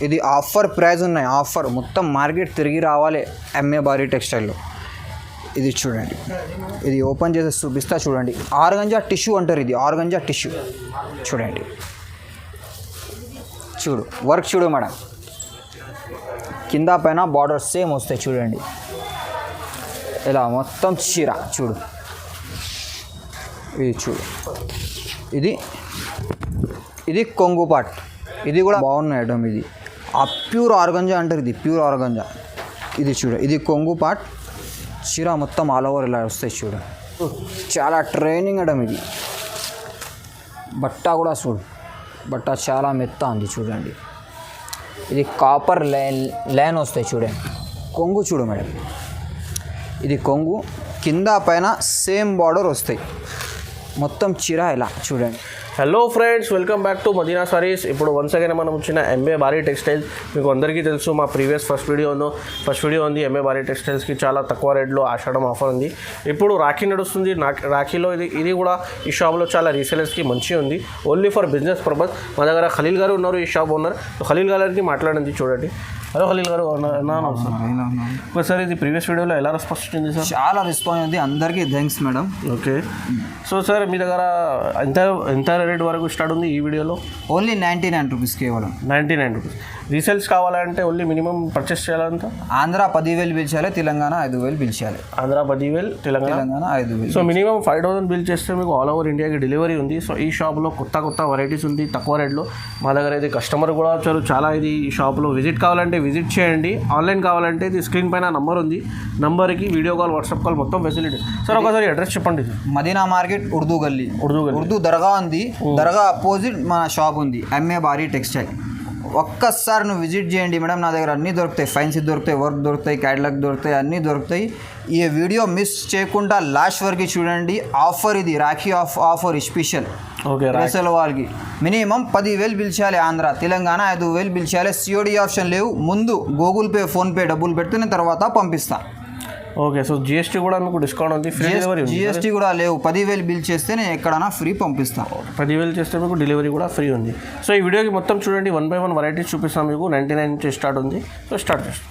ఇది offer price ఉన్నాయి, offer మొత్తం మార్కెట్ తిరిగి రావాలి ఎంఏ భారీ టెక్స్టైల్లో. ఇది చూడండి, ఇది ఓపెన్ చేసి చూపిస్తా చూడండి. ఆర్గంజా టిష్యూ అంటారు, ఇది ఆర్గంజా టిష్యూ. చూడండి, చూడు వర్క్ చూడు మేడం, కింద పైన బార్డర్ సేమ్ వస్తాయి చూడండి. ఇలా మొత్తం చీర చూడు, ఇది చూడు. ఇది కొంగు పాట్, ఇది కూడా బాగున్నాయి ఐటమ్. ఇది ప్యూర్ ఆర్గంజా అంటారు, ఇది ప్యూర్ ఆర్గంజా. ఇది చూడు, ఇది కొంగు పాట్, చీర మొత్తం ఆల్ ఓవర్ ఇలా వస్తాయి చూడు. చాలా ట్రైనింగ్ ఐటమ్ ఇది. బట్ట కూడా చూడు, బట్ట చాలా మెత్త ఉంది చూడండి. ఇది కాపర్ లైన్ వస్తాయి చూడండి. కొంగు చూడు మేడం, ఇది కొంగు, కింద పైన సేమ్ బార్డర్ వస్తాయి, మొత్తం చీర ఇలా చూడండి. Hello friends, welcome back to Madina sarees. ఇప్పుడు వన్స్ అగైన్ మనం వచ్చిన ఎంఏ భారీ టెక్స్టైల్స్. మీకు అందరికీ తెలుసు, మా ప్రీవియస్ ఫస్ట్ వీడియో ఉంది. ఎంఏ భారీ టెక్స్టైల్స్కి చాలా తక్కువ రేట్లో ఆషాఢం ఆఫర్ ఉంది. ఇప్పుడు రాఖీ నడుస్తుంది. రాఖీలో ఇది కూడా ఈ షాప్లో చాలా రీసేలర్స్కి మంచిగా ఉంది, ఓన్లీ ఫర్ బిజినెస్ పర్పస్. మా దగ్గర ఖలీల్ గారు ఉన్నారు, ఈ షాప్ ఓనర్. ఖలీల్ గారికి మాట్లాడింది చూడండి. హలో ఖలీల్ గారు, సార్ ఇది ప్రీవియస్ వీడియోలో ఎలా రెస్పాన్స్ వచ్చింది సార్? చాలా రెస్పాన్స్ ఉంది, అందరికీ thanks madam. Okay, so sir మీ దగ్గర ఎంత రేట్ వరకు స్టార్ట్ ఉంది ఈ వీడియోలో? ఓన్లీ 99 రూపీస్, కేవలం 99 రూపీస్. రీసేల్స్ కావాలంటే ఓన్లీ మినిమం పర్చేస్ చేయాలంట. ఆంధ్ర 10,000 బిల్ చేయాలి, తెలంగాణ 5,000 బిల్ చేయాలి. Andhra 10,000, Telangana 5,000. So minimum 5,000 bill చేస్తే మీకు ఆల్ ఓవర్ ఇండియాకి డెలివరీ ఉంది. సో ఈ షాప్లో కొత్త వెరైటీస్ ఉంది తక్కువ రేట్లో. మా దగ్గర ఇది కస్టమర్ కూడా వచ్చారు చాలా. ఇది ఈ షాప్లో విజిట్ కావాలంటే విజిట్ చేయండి, ఆన్లైన్ కావాలంటే ఇది స్క్రీన్ పైన నంబర్ ఉంది, నంబర్కి వీడియో కాల్, వాట్సాప్ కాల్ మొత్తం ఫెసిలిటీ. సార్ ఒకసారి అడ్రస్ చెప్పండి. మదీనా మార్కెట్, ఉర్దూ గల్లీ దర్గా ఉంది. దర్గా అపోజిట్ మన షాప్ ఉంది, ఎంఏ భారీ టెక్స్టైల్. ఒక్కసారి నువ్వు విజిట్ చేయండి మేడం, నా దగ్గర అన్నీ దొరుకుతాయి, ఫైన్సీ దొరుకుతాయి, వర్క్ దొరుకుతాయి, క్యాటలాగ్ దొరుకుతాయి, అన్నీ దొరుకుతాయి. ఈ వీడియో మిస్ చేయకుండా లాస్ట్ వరకు చూడండి. ఆఫర్ ఇది రాఖీ ఆఫర్ స్పెషల్. ఓకే, రేసల్ వాళ్ళకి మినిమం 10,000 బిల్ చేయాలి. ఆంధ్ర, తెలంగాణ 5,000 బిల్ చేయాలి. సిఓడి ఆప్షన్ లేవు. ముందు గూగుల్ పే, ఫోన్పే డబ్బులు పెడితే తర్వాత పంపిస్తా. ఓకే, సో జిఎస్టీ కూడా మీకు డిస్కౌంట్ ఉంది, ఫ్రీ డెలివరీ. జిఎస్టీ కూడా లేవు. 10,000 బిల్ చేస్తే నేను ఎక్కడైనా ఫ్రీ పంపిస్తాను. 10,000 చేస్తే మీకు డెలివరీ కూడా ఫ్రీ ఉంది. సో ఈ వీడియోకి మొత్తం చూడండి, 1 by 1 వెరైటీస్ చూపిస్తాం మీకు. 99 నుంచి స్టార్ట్ ఉంది. సో స్టార్ట్ చేస్తాం.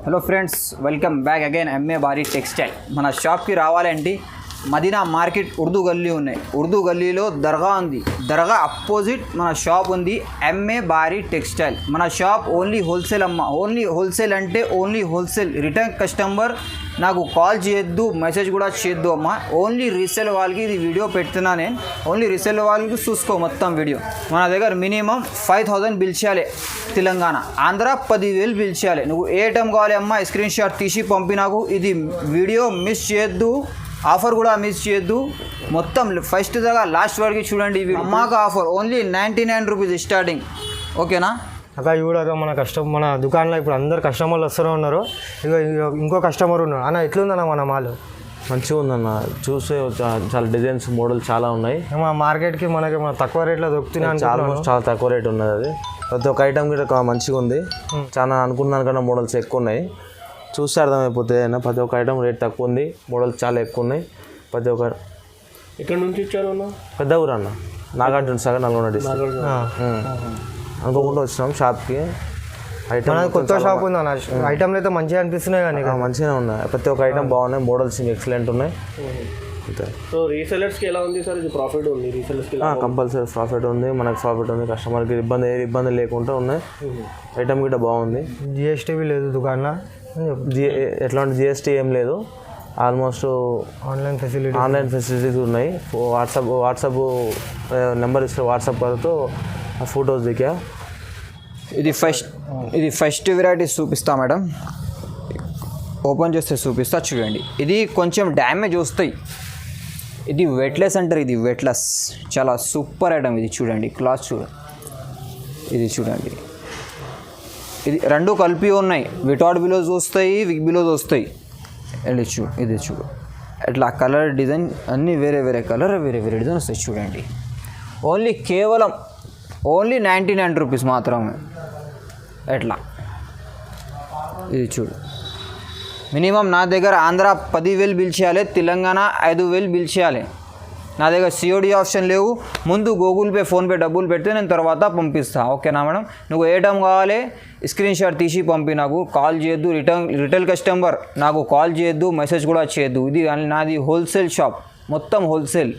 Hello friends, welcome back again MA భారీ టెక్స్టైల్. మన షాప్కి రావాలంటే మదీనా మార్కెట్ ఉర్దూ గల్లీ ఉన్నాయి. ఉర్దూ గల్లీలో దర్గా ఉంది. దర్గా అపోజిట్ మన షాప్ ఉంది, ఎంఏ భారీ టెక్స్టైల్. మన షాప్ ఓన్లీ హోల్సేల్ అమ్మ. ఓన్లీ హోల్సేల్ అంటే ఓన్లీ హోల్సేల్. రిటర్న్ కస్టమర్ నాకు కాల్ చేయొద్దు, మెసేజ్ కూడా చేయొద్దు అమ్మ. ఓన్లీ రీసేల్ వాళ్ళకి ఇది వీడియో పెడుతున్నా నేను. ఓన్లీ రీసేల్ వాళ్ళకి చూసుకో మొత్తం వీడియో. మన దగ్గర మినిమం 5,000 బిల్ చేయాలి. తెలంగాణ, ఆంధ్ర 10,000 బిల్ చేయాలి. నువ్వు ఏ టైం కావాలి అమ్మ, స్క్రీన్ షాట్ తీసి పంపి నాకు. ఇది వీడియో మిస్ చేయొద్దు, ఆఫర్ కూడా మిస్ చేయొద్దు. మొత్తం ఫస్ట్ దాకా లాస్ట్ వరకు చూడండి. మాకు ఆఫర్ ఓన్లీ 99 రూపీస్ స్టార్టింగ్. ఓకేనా అక్క? చూడక మన దుకాణంలో ఇప్పుడు అందరు కస్టమర్లు వస్తూనే ఉన్నారు. ఇంకో కస్టమర్ ఉన్నాడు. అన్న ఎట్లుందన్న మన మాల్? మంచిగా ఉందన్న, చూస్తే చాలా డిజైన్స్, మోడల్ చాలా ఉన్నాయి. మా మార్కెట్కి మనకి తక్కువ రేట్లో దొరుకుతున్నాయి. చాలా తక్కువ రేట్ ఉన్నది. అది ప్రతి ఒక్క ఐటమ్ కూడా మంచిగా ఉంది. చాలా అనుకున్నాను కన్నా మోడల్స్ ఎక్కువ ఉన్నాయి. చూస్తే అర్థమైపోతుంది అయినా ప్రతి ఒక్క ఐటమ్ రేట్ తక్కువ ఉంది, మోడల్స్ చాలా ఎక్కువ ఉన్నాయి. ప్రతి ఒక్క ఎక్కడి నుంచి ఇచ్చారు అన్న? పెద్ద ఊరు అన్న, నాగార్జున సాగర్, నల్గొండ డిస్ట్రిక్ట్. అనుకోకుండా వచ్చినాం షాప్కి. ఐటమ్ కొత్త షాప్ ఉంది అన్న. ఐటమ్లు అయితే మంచిగా అనిపిస్తున్నాయి, కానీ మంచిగానే ఉన్నాయి. ప్రతి ఒక్క ఐటమ్ బాగున్నాయి, మోడల్స్ ఎక్సలెంట్ ఉన్నాయి. సో రీసెలర్స్కి ఎలా ఉంది సార్? ఇది ప్రాఫిట్ ఉంది రీసెలర్స్కి? కంపల్సరీ ప్రాఫిట్ ఉంది, మనకు ప్రాఫిట్ ఉంది. కస్టమర్కి ఇబ్బంది లేకుండా ఉన్నాయి. ఐటమ్ కూడా బాగుంది. జిఎస్టీ లేదు దుకాణంలో, ఎట్లాంటి జిఎస్టీ ఏం లేదు. ఆల్మోస్ట్ ఆన్లైన్ ఫెసిలిటీస్ ఉన్నాయి. వాట్సాప్ నెంబర్ ఇస్తే వాట్సాప్ కరుతో ఫొటోస్ దిగా. ఇది ఫస్ట్ వెరైటీస్ చూపిస్తా మేడం. ఓపెన్ చేస్తే చూపిస్తా చూడండి. ఇది కొంచెం డ్యామేజ్ వస్తాయి. ఇది వెట్లెస్ అంటారు, ఇది వెట్లెస్. చాలా సూపర్ ఐటమ్ ఇది. చూడండి క్లాత్ చూడండి, ఇది చూడండి. ఇది రెండు కలిపి ఉన్నాయి. వితౌట్ బిలోస్ వస్తాయి, విత్ బిలోస్ వస్తాయి. ఇది చూడు, అట్లా కలర్ డిజైన్ అన్నీ వేరే వేరే కలర్, వేరే వేరే డిజైన్ వస్తాయి చూడండి. కేవలం 99 రూపీస్ మాత్రమే. ఎట్లా ఇది చూడు. మినిమం నా దగ్గర ఆంధ్ర 10,000 బిల్ చేయాలి, తెలంగాణ 5,000 బిల్ చేయాలి. నా దగ్గర సిఓడి ఆప్షన్ లేవు. ముందు గూగుల్ పే ఫోన్పే డబ్బులు పెడితే నేను తర్వాత పంపిస్తాను. ఓకేనా మేడం? నువ్వు ఏ టైం కావాలి స్క్రీన్ షాట్ తీసి పంపి, నాకు కాల్ చేయొద్దు. రిటైల్ కస్టమర్ నాకు కాల్ చేయొద్దు, మెసేజ్ కూడా చేయొద్దు. ఇది నాది హోల్సేల్ షాప్, మొత్తం హోల్సేల్.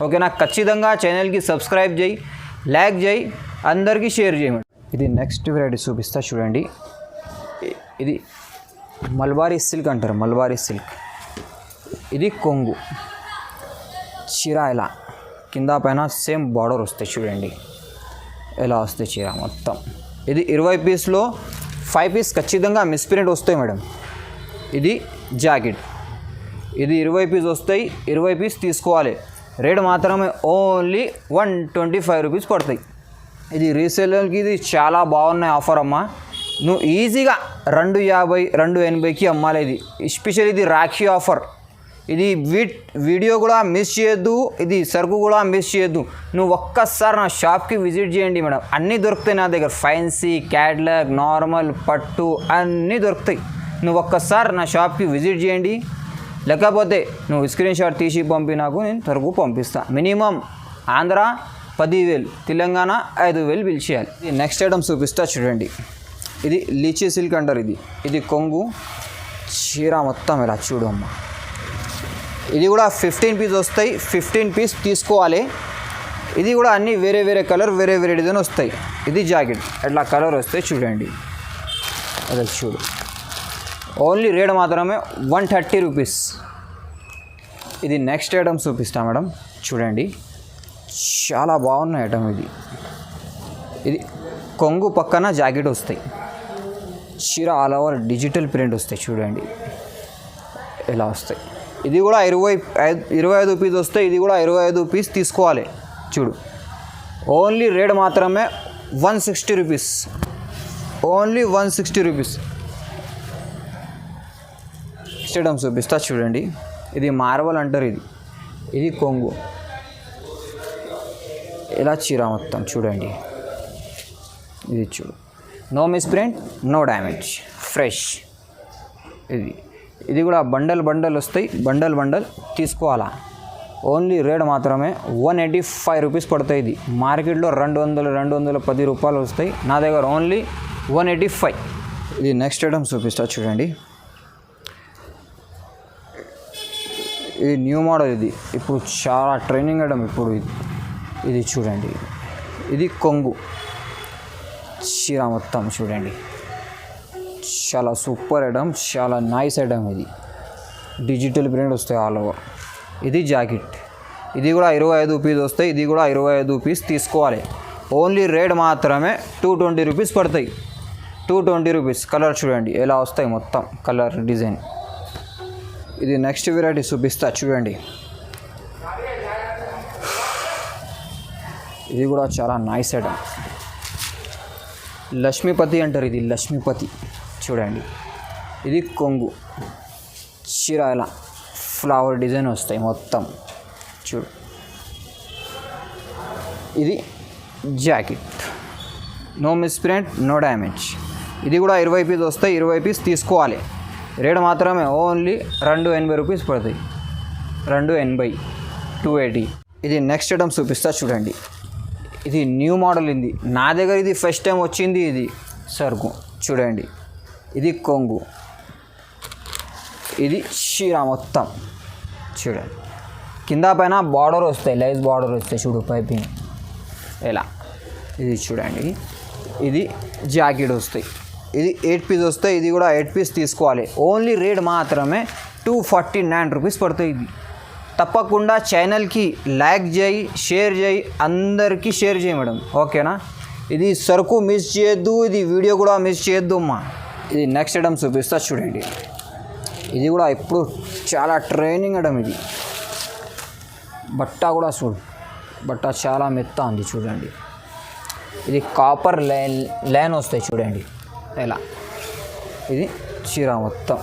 ఓకేనా? ఖచ్చితంగా ఛానల్కి సబ్స్క్రైబ్ చేయి, లైక్ చేయి, అందరికీ షేర్ చేయి మేడం. ఇది నెక్స్ట్ వెరైటీ చూపిస్తా చూడండి. ఇది మల్బారీ సిల్క్ అంటారు, మల్బారీ సిల్క్. ఇది కొంగు చీర, ఇలా కింద పైన సేమ్ బార్డర్ వస్తాయి చూడండి, ఎలా వస్తాయి చీర మొత్తం. ఇది 20 పీస్లో 5 పీస్ ఖచ్చితంగా మిస్ప్రింట్ వస్తాయి మేడం. ఇది జాకెట్, ఇది 20 పీస్ వస్తాయి, 20 పీస్ తీసుకోవాలి. రేట్ మాత్రమే ఓన్లీ 125 రూపీస్ పడతాయి. ఇది రీసేలర్కి ఇది చాలా బాగున్నాయి ఆఫర్ అమ్మా. నువ్వు ఈజీగా 250, 280కి అమ్మాలి. ఇది ఎస్పెషల్లీ ఇది రాఖీ ఆఫర్. ఇది వీడియో కూడా మిస్ చేయొద్దు, ఇది సరుకు కూడా మిస్ చేయొద్దు. నువ్వు ఒక్కసారి నా షాప్కి విజిట్ చేయండి మేడం. అన్నీ దొరుకుతాయి నా దగ్గర, ఫ్యాన్సీ, క్యాట్లాగ్, నార్మల్, పట్టు అన్నీ దొరుకుతాయి. నువ్వు ఒక్కసారి నా షాప్కి విజిట్ చేయండి. లేకపోతే నువ్వు స్క్రీన్ షాట్ తీసి పంపి, నాకు నేను సరుకు పంపిస్తాను. మినిమం ఆంధ్ర 10,000, తెలంగాణ 5,000 బిల్ చేయాలి. ఇది నెక్స్ట్ ఐటమ్ చూపిస్తా చూడండి. ఇది లీచీ సిల్క్ అంటారు. ఇది కొంగు చీర మొత్తం ఇలా చూడు అమ్మ. ఇది కూడా 15 పీస్ వస్తాయి, 15 పీస్ తీసుకోవాలి. ఇది కూడా అన్నీ వేరే వేరే కలర్, వేరే వేరే డిజైన్ వస్తాయి. ఇది జాకెట్ అట్లా కలర్ వస్తాయి చూడండి, అదే చూడు. ఓన్లీ రేట్ మాత్రమే 130 రూపీస్. ఇది నెక్స్ట్ ఐటమ్ చూపిస్తా మేడం చూడండి, చాలా బాగున్న ఐటమ్ ఇది. ఇది కొంగు పక్కన జాకెట్ వస్తాయి, చీర ఆల్ ఓవర్ డిజిటల్ ప్రింట్ వస్తాయి చూడండి, ఇలా వస్తాయి. ఇది కూడా 25 పీస్ వస్తాయి. ఇది కూడా 25 పీస్ తీసుకోవాలి చూడు. ఓన్లీ రేట్ మాత్రమే 160 rupees, only 160 rupees. Next item చూపిస్తా చూడండి. ఇది మార్వల్ అంటారు. ఇది కొంగు, ఇలా చీర మొత్తం చూడండి. ఇది చూడు, no misprint, no damage, fresh. ఇది కూడా బండల్ వస్తాయి, బండల్ తీసుకోవాలా. ఓన్లీ రేట్ మాత్రమే 185 రూపీస్ పడతాయి. ఇది మార్కెట్లో 210 రూపాయలు వస్తాయి, నా దగ్గర ఓన్లీ 185. ఇది నెక్స్ట్ ఐటమ్ చూపిస్తా చూడండి. ఇది న్యూ మోడల్. ఇది ఇప్పుడు చాలా ట్రైనింగ్ ఐటమ్ ఇప్పుడు. ఇది చూడండి, ఇది కొంగు చీర మొత్తం చూడండి, చాలా సూపర్ ఐటమ్, చాలా నైస్ ఐటమ్. ఇది డిజిటల్ ప్రింట్ వస్తాయి ఆల్ ఓవర్. ఇది జాకెట్, ఇది కూడా 25 పీస్ వస్తాయి. ఇది కూడా 25 పీస్ తీసుకోవాలి. ఓన్లీ రేట్ మాత్రమే 220 రూపీస్ పడతాయి, 220 రూపీస్. కలర్ చూడండి ఎలా వస్తాయి మొత్తం, కలర్ డిజైన్. ఇది నెక్స్ట్ వెరైటీ చూపిస్తా చూడండి. ఇది కూడా చాలా నైస్ ఐటమ్, లక్ష్మీపతి అంటారు. ఇది లక్ష్మీపతి చూడండి. ఇది కొంగు చీర, ఇలా ఫ్లవర్ డిజైన్ వస్తాయి మొత్తం చూడు. ఇది jacket, no misprint, no damage. ఇది కూడా 20 పీస్ వస్తాయి, 20 పీస్ తీసుకోవాలి. రేట్ మాత్రమే ఓన్లీ 280 రూపీస్ పడతాయి, 280, 280. ఇది నెక్స్ట్ ఐటమ్ చూపిస్తా చూడండి. ఇది న్యూ మోడల్. ఇది నా దగ్గర ఇది ఫస్ట్ టైం వచ్చింది. ఇది సరుకు చూడండి. ఇది కొంగు, ఇది చీర మొత్తం చూడండి. కింద పైన బార్డర్ వస్తాయి, లైస్ బార్డర్ వస్తాయి చూడు, పైపింగ్ ఇలా. ఇది చూడండి, ఇది జాకెట్ వస్తాయి. ఇది 8 పీస్ వస్తాయి. ఇది కూడా 8 పీస్ తీసుకోవాలి. ఓన్లీ రేట్ మాత్రమే 249 రూపీస్ పడతాయి. ఇది తప్పకుండా ఛానల్కి లైక్ చేయి, షేర్ చేయి, అందరికీ షేర్ చేయి మేడం. ఓకేనా? ఇది సరుకు మిస్ చేయొద్దు, ఇది వీడియో కూడా మిస్ చేయొద్దు అమ్మా. ఇది నెక్స్ట్ ఐటమ్ చూపిస్తా చూడండి. ఇది కూడా ఇప్పుడు చాలా ట్రైనింగ్ ఐటమ్. ఇది బట్ట కూడా చూడు, బట్ట చాలా మెత్త ఉంది చూడండి. ఇది కాపర్ లైన్ వస్తాయి చూడండి ఇలా. ఇది చీర మొత్తం,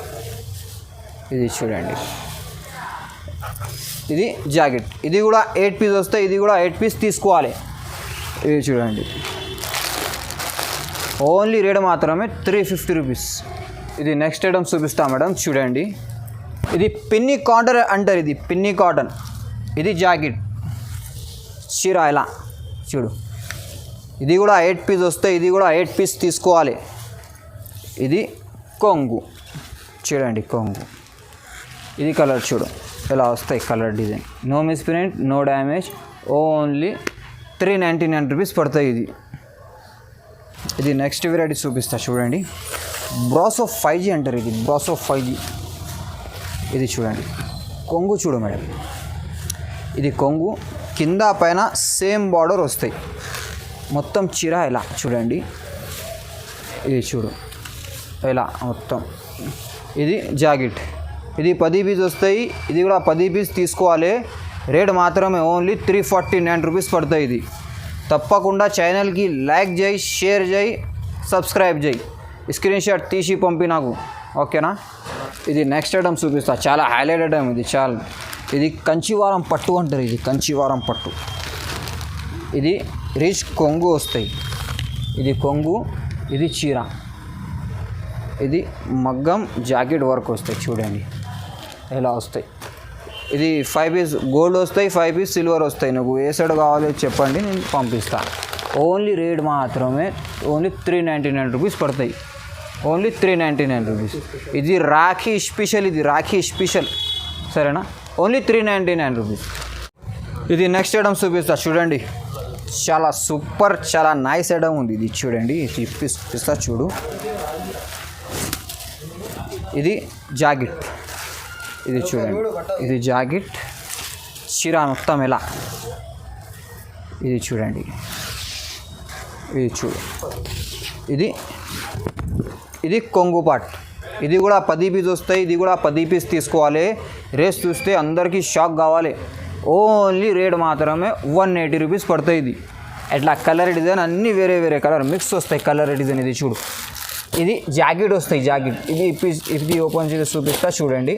ఇది చూడండి. ఇది జాకెట్, ఇది కూడా 8 పీస్ వస్తాయి. ఇది కూడా 8 పీస్ తీసుకోవాలి. ఇది చూడండి, ఓన్లీ రేట్ మాత్రమే 350 రూపీస్. ఇది నెక్స్ట్ ఐటమ్ చూపిస్తా మేడం చూడండి. ఇది పిన్ని కాటన్ అంటారు. ఇది పిన్ని కాటన్. ఇది జాకెట్, చీర ఇలా చూడు, ఇది కూడా 8 పీస్ వస్తాయి, ఇది కూడా 8 పీస్ తీసుకోవాలి. ఇది కొంగు చూడండి, కొంగు. ఇది కలర్ చూడు ఇలా వస్తాయి, colour design. No misprint, no damage, only 399 rupees పడతాయి. ఇది నెక్స్ట్ వెరైటీ చూపిస్తా చూడండి. బ్రాసో 5G అంటారు, ఇది బ్రాసో 5G. ఇది చూడండి, కొంగు చూడు మేడం, ఇది కొంగు. కింద పైన సేమ్ బార్డర్ వస్తాయి, మొత్తం చీర ఇలా చూడండి. ఇది చూడు ఇలా మొత్తం. ఇది జాకెట్, ఇది 10 పీస్ వస్తాయి, ఇది కూడా 10 పీస్ తీసుకోవాలి. రేట్ మాత్రమే ఓన్లీ 349 రూపీస్ పడతాయి. ఇది తప్పకుండా ఛానల్కి లైక్ చేయి, షేర్ చేయి, సబ్స్క్రైబ్ చేయి, స్క్రీన్ షాట్ తీసి పంపి నాకు, ఓకేనా. ఇది నెక్స్ట్ ఐటమ్ చూపిస్తా, చాలా హైలైట్ ఐటమ్ ఇది. చాలా ఇది కంచివారం పట్టు అంటారు, ఇది కంచివారం పట్టు. ఇది రిచ్ కొంగు వస్తాయి, ఇది కొంగు, ఇది చీర, ఇది మగ్గం జాకెట్ వర్క్ వస్తాయి చూడండి ఇలా వస్తాయి. ఇది 5 పీస్ గోల్డ్ వస్తాయి, 5 పీస్ సిల్వర్ వస్తాయి. నువ్వు ఏ సైడ్ కావాలో చెప్పండి, నేను పంపిస్తాను. ఓన్లీ రేట్ మాత్రమే ఓన్లీ 399 రూపీస్ పడతాయి, ఓన్లీ 399 రూపీస్. ఇది రాఖీ స్పెషల్, ఇది రాఖీ స్పెషల్, సరేనా. Only 399 rupees. ఇది నెక్స్ట్ ఐటమ్ చూపిస్తా చూడండి, చాలా సూపర్, చాలా నైస్ ఐటమ్ ఉంది. ఇది చూడండి, ఇది చూపిస్తా చూడు. ఇది జాకెట్, ఇది చూడండి, ఇది జాకెట్ చీర మొత్తం ఎలా. ఇది చూడండి, ఇది చూడు, ఇది కొంగు పాట్. ఇది కూడా 10 పీస్ వస్తాయి, ఇది కూడా 10 పీస్ తీసుకోవాలి. రేస్ చూస్తే అందరికీ షాక్ కావాలి. ఓన్లీ రేట్ మాత్రమే 180 రూపీస్ పడతాయి. ఇది ఇట్లా కలర్ డిజైన్ అన్నీ వేరే వేరే కలర్ మిక్స్ వస్తాయి, కలర్ డిజైన్. ఇది చూడు, ఇది జాకెట్ వస్తాయి, జాకెట్. ఇది ఓపెన్ చేసి చూపిస్తా చూడండి.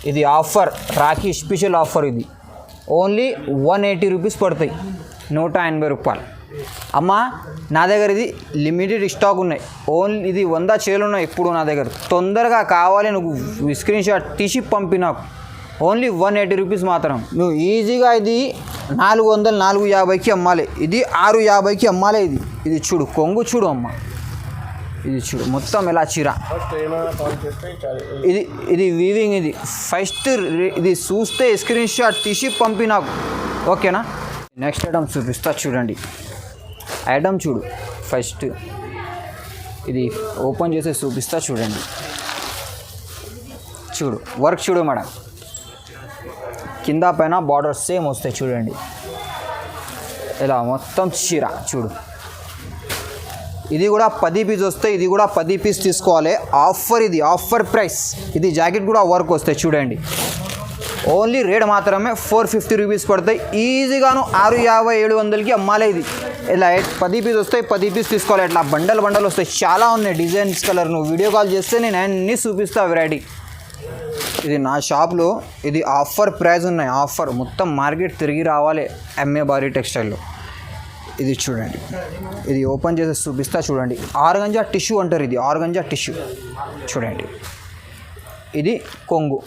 ఇది ఆఫర్, రాఖీ స్పెషల్ ఆఫర్. ఇది ఓన్లీ 180 రూపీస్ పడతాయి, 180 రూపాయలు. అమ్మ నా దగ్గర ఇది లిమిటెడ్ స్టాక్ ఉన్నాయి, ఓన్లీ ఇది 100 చీరలు ఉన్నాయి ఇప్పుడు నా దగ్గర. తొందరగా కావాలి, నువ్వు స్క్రీన్ షాట్ తీసి పంపి నాకు. ఓన్లీ 180 రూపీస్ మాత్రం. నువ్వు ఈజీగా ఇది 400, 450కి అమ్మాలి, ఇది 650కి అమ్మాలి. ఇది చూడు, కొంగు చూడు అమ్మ, ఇది చూడు మొత్తం ఎలా చీర. ఇది వీవింగ్. ఇది ఫస్ట్ ఇది చూస్తే స్క్రీన్ షాట్ తీసి పంపి నాకు, ఓకేనా. నెక్స్ట్ ఐటమ్ చూపిస్తా చూడండి. ఐటమ్ చూడు ఫస్ట్, ఇది ఓపెన్ చేసి చూపిస్తా చూడండి. చూడు వర్క్ చూడు మేడం, కింద పైన బార్డర్ సేమ్ వస్తాయి చూడండి ఇలా మొత్తం చీర చూడు. ఇది కూడా 10 పీస్ వస్తాయి, ఇది కూడా 10 పీస్ తీసుకోవాలి. ఆఫర్, ఇది ఆఫర్ ప్రైస్. ఇది జాకెట్ కూడా వర్క్ వస్తాయి చూడండి. ఓన్లీ రేట్ మాత్రమే 450 రూపీస్ పడతాయి. ఈజీగాను 650, 700కి అమ్మాలి. ఇది ఇలా 10 పీస్ వస్తాయి, 10 పీస్ తీసుకోవాలి. ఇట్లా బండల్ వస్తాయి, చాలా ఉన్నాయి డిజైన్స్, కలర్. నువ్వు వీడియో కాల్ చేస్తే నేను అన్నీ చూపిస్తా వెరైటీ. ఇది నా షాప్లో ఇది ఆఫర్ ప్రైస్ ఉన్నాయి, ఆఫర్. మొత్తం మార్కెట్ తిరిగి రావాలి ఎంఏ బారీ టెక్స్టైల్లో. ఇది చూడండి, ఇది ఓపెన్ చేసి చూపిస్తా చూడండి. ఆర్గంజా టిష్యూ అంటారు, ఇది ఆర్గంజా టిష్యూ చూడండి. ఇది కొంగు,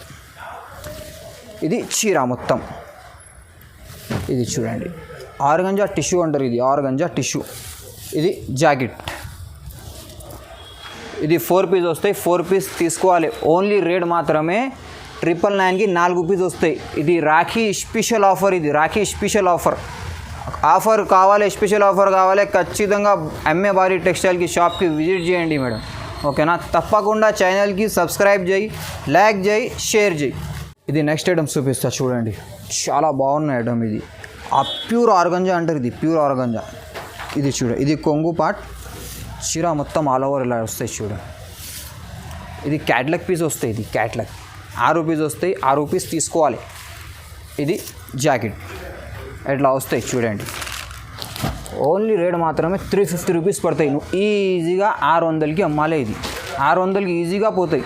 ఇది చీర మొత్తం. ఇది చూడండి, ఆర్గంజా టిష్యూ అంటారు, ఇది ఆర్గంజా టిష్యూ. ఇది జాకెట్, ఇది 4 పీస్ వస్తాయి, 4 పీస్ తీసుకోవాలి. ఓన్లీ రేట్ మాత్రమే 999కి 4 పీస్ వస్తాయి. ఇది రాఖీ స్పెషల్ ఆఫర్, ఇది రాఖీ స్పెషల్ ఆఫర్. ఆఫర్ కావాలి, స్పెషల్ ఆఫర్ కావాలి, ఖచ్చితంగా ఎంఏ బారీ టెక్స్టైల్కి షాప్కి విజిట్ చేయండి మేడం, ఓకేనా. తప్పకుండా ఛానల్కి సబ్స్క్రైబ్ చేయి, లైక్ చేయి, షేర్ చేయి. ఇది నెక్స్ట్ ఐటమ్ చూపిస్తా చూడండి, చాలా బాగున్న ఐటమ్. ఇది ప్యూర్ ఆర్గంజా అంటారు, ఇది ప్యూర్ ఆర్గంజా. ఇది చూడ, ఇది కొంగు పార్ట్, చీర మొత్తం ఆల్ ఓవర్ ఇలా వస్తాయి చూడ. ఇది క్యాట్లాగ్ పీస్ వస్తాయి, ఇది క్యాట్లాగ్ 6 పీస్ వస్తాయి, 6 పీస్ తీసుకోవాలి. ఇది జాకెట్ ఇట్లా వస్తాయి చూడండి. ఓన్లీ రేట్ మాత్రమే 350 రూపీస్ పడతాయి. నువ్వు ఈజీగా 600కి అమ్మాలి. ఇది 600కి ఈజీగా పోతాయి.